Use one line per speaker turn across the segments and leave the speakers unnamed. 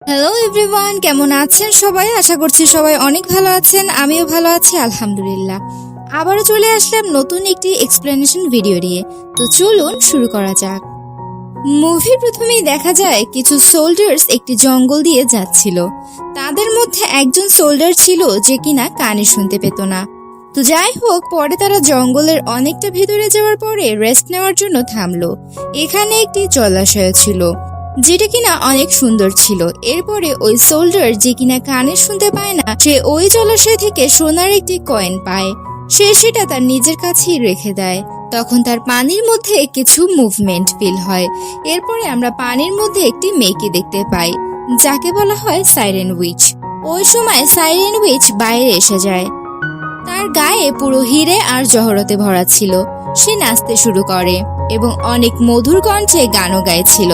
Hello everyone, কেমন আছেন সবাই? আশা করছি সবাই অনেক ভালো আছেন। আমিও ভালো আছি আলহামদুলিল্লাহ। আবারও চলে আসলাম নতুন একটি এক্সপ্লেনেশন ভিডিও নিয়ে। তো চলুন শুরু করা যাক। মুভির প্রথমেই দেখা যায় কিছু সোল্ডার্স একটি জঙ্গল দিয়ে যাচ্ছিল। তাদের মধ্যে একজন সোল্ডার ছিল যে কিনা কানে শুনতে পেত না। তো যাই হোক, পরে তারা জঙ্গলের অনেকটা ভেতরে যাওয়ার পরে রেস্ট নেওয়ার জন্য থামলো। এখানে একটি জলাশয় ছিল যেটা কিনা অনেক সুন্দর ছিল। এরপরে ওই সোল্ডার যে কিনা কানে শুনতে পায় না, সে ওই জলাশয় থেকে সোনার একটি কয়েন পায়। সে সেটা তার নিজের কাছেই রেখে দেয়। তখন তার পানির মধ্যে কিছু মুভমেন্ট ফিল হয়। এরপরে আমরা পানির মধ্যে একটি মেয়েকে দেখতে পাই যাকে বলা হয় সাইরেন উইচ। ওই সময় সাইরেন উইচ বাইরে এসে যায়। তার গায়ে পুরো হিরে আর জহরতে ভরা ছিল। সে নাচতে শুরু করে এবং অনেক মধুর কণ্ঠে গানও গাইছিল।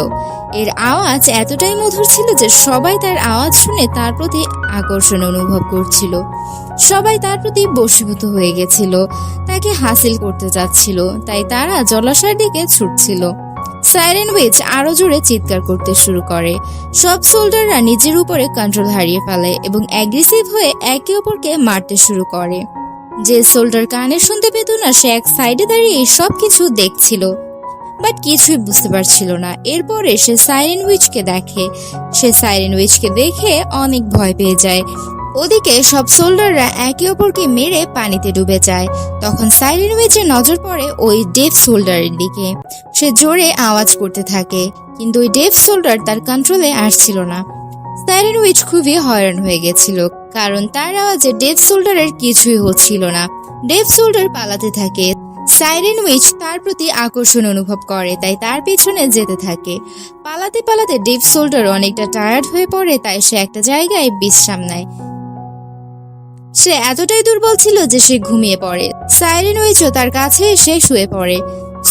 এর আওয়াজ এতটাই মধুর ছিল যে সবাই তার আওয়াজ শুনে তার প্রতি আকর্ষণ অনুভব করছিল। সবাই তার প্রতি বশীভূত হয়ে গেছিল, তাকে হাসিল করতে চাচ্ছিল। তাই তারা জলাশয়ের দিকে ছুটছিল। সাইরেন উইচ আরো জোরে চিৎকার করতে শুরু করে। সব সোল্ডাররা নিজের উপরে কন্ট্রোল হারিয়ে ফেলে এবং অ্যাগ্রেসিভ হয়ে একে অপরকে মারতে শুরু করে। যে সোল্ডার কানে শুনতে পেত না, সে এক সাইডে দাঁড়িয়ে সবকিছু দেখছিল, বাট কিছুই বুঝতে পারছিল না। এরপরে সে সাইরেন উইচকে দেখে। সে সাইরেন উইচকে দেখে অনেক ভয় পেয়ে যায়। ওদিকে সব সোল্ডাররা একে অপরকে মেরে পানিতে ডুবে যায়। তখন সাইরেন উইচের নজর পড়ে ওই ডেভ সোল্ডারের দিকে। সে জোরে আওয়াজ করতে থাকে, কিন্তু ওই ডেভ সোল্ডার তার কন্ট্রোলে আসছিল না। সাইরেন উইচ খুবই হয়রান হয়ে গেছিল, কারণ তার আওয়াজে ডেভ সোল্ডারের কিছুই হচ্ছিল না। ডেভ সোল্ডার পালাতে থাকে। সাইরেন উইচ তার প্রতি আকর্ষণ অনুভব করে, তাই তার পেছনে যেতে থাকে। পালাতে পালাতে ডেভ সোল্ডার অনেকটা টায়ার্ড হয়ে পড়ে, তাই সে একটা জায়গায় বিশ্রাম নেয়। সে এতটাই দুর্বল ছিল যে সে ঘুমিয়ে পড়ে। সাইরেন উইচও তার কাছে এসে শুয়ে পড়ে।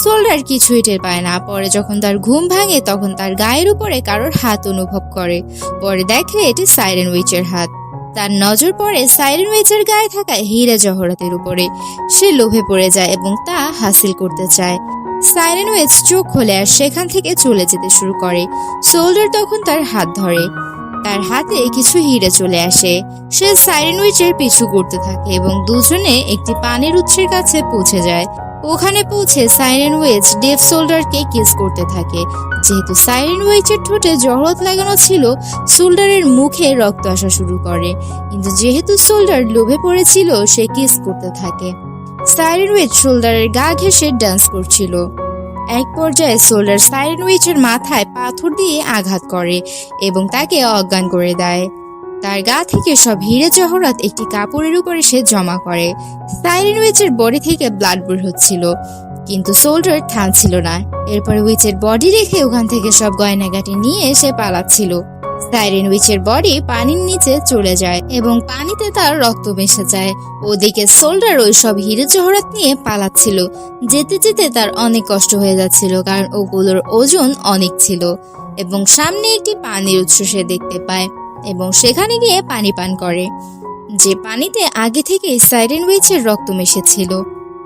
সোল্ডার কিছুই টের পায় না। পরে যখন তার ঘুম ভাঙে তখন তার গায়ের উপরে কারোর হাত অনুভব করে। পরে দেখে এটি সাইরেন উইচের হাত। তার নজর পড়ে সাইরেন উইচের গায়ে থাকা হীরা জহরতের উপরে। সে লোভে পড়ে যায় এবং তা হাসিল করতে চায়। সাইরেন উইচ চোখ খোলে আর সেখান থেকে চলে যেতে শুরু করে। সোল্ডার তখন তার হাত ধরে। তার হাতে কিছু হিরে চলে আসে। সে সাইরেন উইচের পিছু করতে থাকে এবং দুজনে একটি পানির উৎসের কাছে পৌঁছে যায়। ওখানে পৌঁছে সাইরেন উইচ ডেভ সোল্ডারকে কিস করতে থাকে। যেহেতু সাইরেন উইচের ঠোঁটে জহরত লাগানো ছিল, সোল্ডারের মুখে রক্ত আসা শুরু করে। কিন্তু যেহেতু সোল্ডার লোভে পড়েছিল, সে কিস করতে থাকে। সাইরেন উইচ সোল্ডারের গা ঘেঁষে ডান্স করছিল। এক পর্যায়ে সোল্ডার সাইরেন উইচের মাথায় পাথর দিয়ে আঘাত করে এবং তাকে অজ্ঞান করে দেয়। তার গা থেকে সব হিরে জহরত একটি কাপড়ের উপরে সে জমা করে। সাইরেন উইচের বডি থেকে ব্লাড বের হচ্ছিল, কিন্তু সোল্ডার থামছিল না। এরপরে উইচের বডি রেখে ওখান থেকে সব গয়নাগাটি নিয়ে সে পালাচ্ছিল। সাইরেন উইচের বডি পানির নিচে চলে যায় এবং পানিতে তার রক্ত মিশে যায়। ওদিকে সোল্ডার ওই সব হিরে জহরত নিয়ে পালাচ্ছিল। যেতে যেতে তার অনেক কষ্ট হয়ে যাচ্ছিল, কারণ ওগুলোর ওজন অনেক ছিল। এবং সামনে একটি পানির উৎস সে দেখতে পায় এবং সেখানে গিয়ে পানি পান করে, যে পানিতে আগে থেকে সাইরেন উইচের রক্ত মিশেছিল।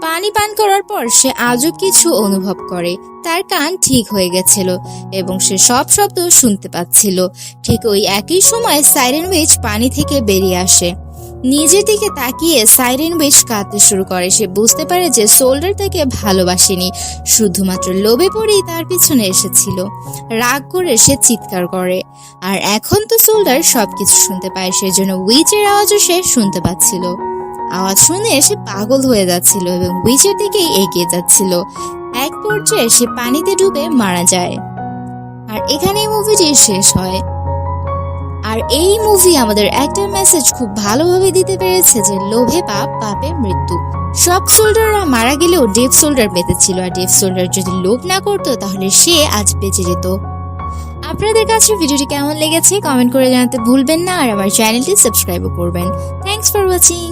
পানি পান করার পর সে আজব কিছু অনুভব করে। তার কান ঠিক হয়ে গেছিল এবং সে সব শব্দ শুনতে পাচ্ছিল। ঠিক ওই একই সময় সাইরেন উইচ পানি থেকে বেরিয়ে আসে। নিজের দিকে তাকিয়ে সাইরেন উইচ কাঁদতে শুরু করে। সে বুঝতে পারে যে সোল্ডার তাকে ভালোবাসেনি, শুধুমাত্র লোভে পড়েই তার পিছনে এসেছিল। রাগ করে সে চিৎকার করে। আর এখন তো সোল্ডার সবকিছু শুনতে পায়, সেজন্য উইচের আওয়াজও সে শুনতে পাচ্ছিল। আওয়াজ শুনে সে পাগল হয়ে যাচ্ছিল এবং উইচের দিকেই এগিয়ে যাচ্ছিল। এক পর্যায়ে সে পানিতে ডুবে মারা যায়। আর এখানে মুভিটি শেষ হয়। আর এই মুভি আমাদের একটা মেসেজ খুব ভালোভাবে দিতে পেরেছে যে লোভে পাপ, পাপে মৃত্যু। সব সোল্ডাররা মারা গেলেও ডেভ সোল্ডার বেঁচে ছিল। আর ডেভ সোল্ডার যদি লোভ না করতো তাহলে সে আজ বেঁচে যেত। আপনাদের কাছে ভিডিওটি কেমন লেগেছে কমেন্ট করে জানাতে ভুলবেন না, আর আমার চ্যানেলটি সাবস্ক্রাইবও করবেন। Thanks for watching.